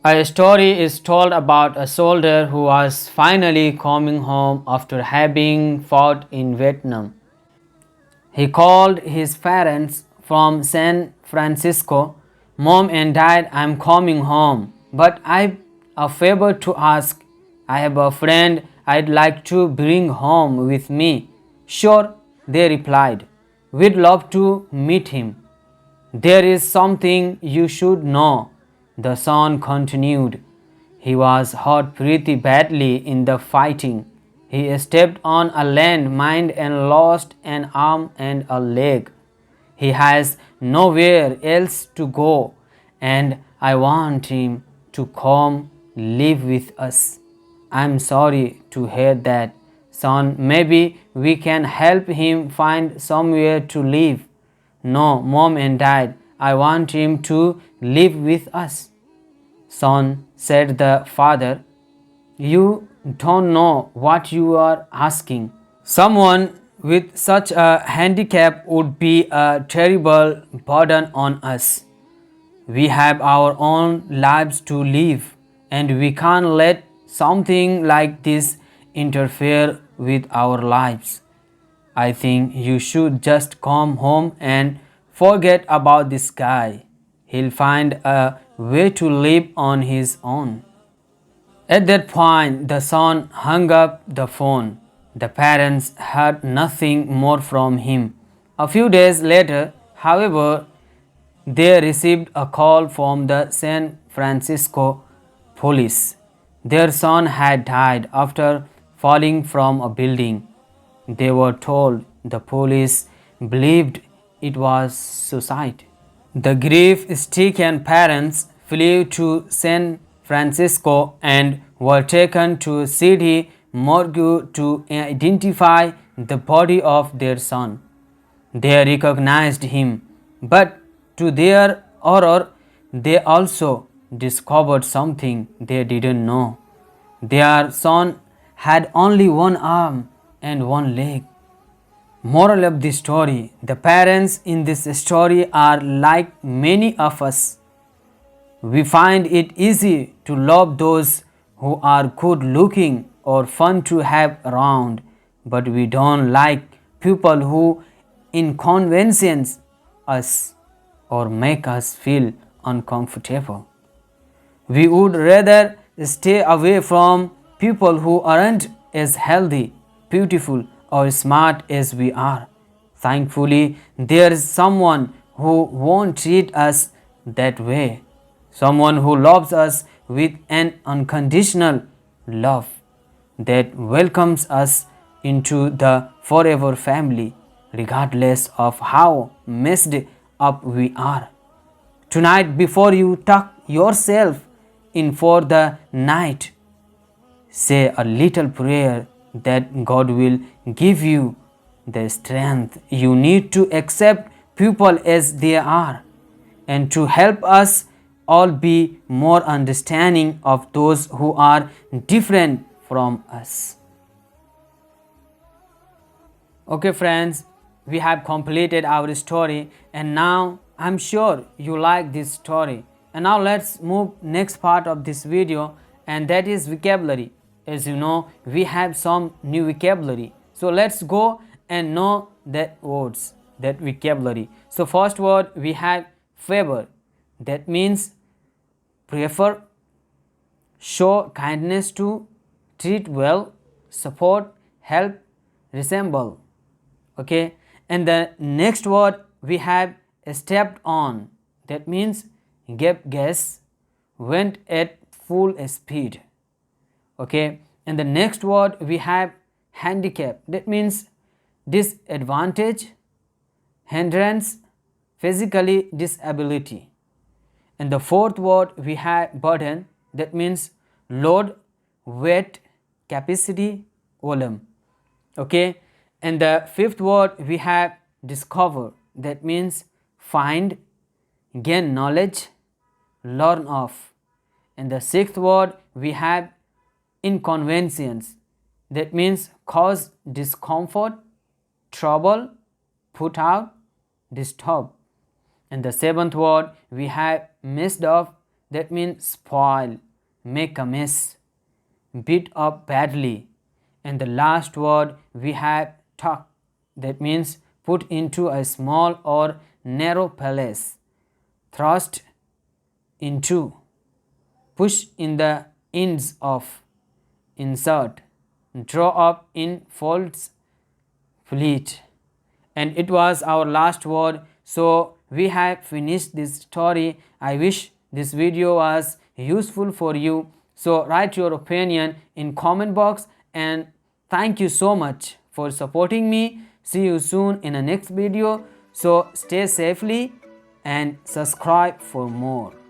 A story is told about a soldier who was finally coming home after having fought in Vietnam. He called his parents from San Francisco. Mom and Dad, I'm coming home, but I've a favor to ask. I have a friend I'd like to bring home with me. Sure, they replied. We'd love to meet him. There is something you should know, the son continued. He was hurt pretty badly in the fighting. He stepped on a landmine and lost an arm and a leg. He has nowhere else to go, and I want him to come live with us. I'm sorry to hear that, son. Maybe we can help him find somewhere to live. No, Mom and Dad, I want him to live with us. Son, said the father, you don't know what you are asking. Someone with such a handicap would be a terrible burden on us. We have our own lives to live, and we can't let something like this interfere with our lives. I think you should just come home and forget about this guy. He'll find a way to live on his own. At that point, the son hung up the phone. The parents heard nothing more from him. A few days later, however, they received a call from the San Francisco police. Their son had died after falling from a building. They were told the police believed it was suicide. The grief-stricken parents flew to San Francisco and were taken to city morgue to identify the body of their son. They recognized him, but to their horror, they also discovered something they didn't know. Their son had only one arm and one leg. Moral of the story: the parents in this story are like many of us. We find it easy to love those who are good looking or fun to have around, but we don't like people who inconvenience us or make us feel uncomfortable. We would rather stay away from people who aren't as healthy, beautiful, or smart as we are. Thankfully, there is someone who won't treat us that way. Someone who loves us with an unconditional love that welcomes us into the forever family, regardless of how messed up we are. Tonight, before you tuck yourself in for the night, say a little prayer that God will give you the strength you need to accept people as they are and to help us all be more understanding of those who are different from us. Okay friends, we have completed our story, and now I'm sure you like this story. And now let's move next part of this video, and that is vocabulary. As you know, we have some new vocabulary. So let's go and know that words, that vocabulary. So first word we have favor. That means prefer, show kindness to, treat well, support, help, resemble. Okay, and the next word we have stepped on. That means gave gas, went at full speed. Okay, and the next word we have handicap. That means disadvantage, hindrance, physically disability. And the fourth word we have burden. That means load, weight, capacity, volume. Okay, and the fifth word we have discover. That means find, gain knowledge, learn of. And the sixth word we have inconvenience. That means cause discomfort, trouble, put out, disturb. And the seventh word we have messed up. that means spoil, make a mess, beat up badly. And the last word we have tuck, that means put into a small or narrow place, thrust into, push in the ends of, insert, draw up in folds, fleet. And it was our last word. So we have finished this story. I wish this video was useful for you. So write your opinion in comment box, and thank you so much for supporting me. See you soon in the next video. So stay safely and subscribe for more.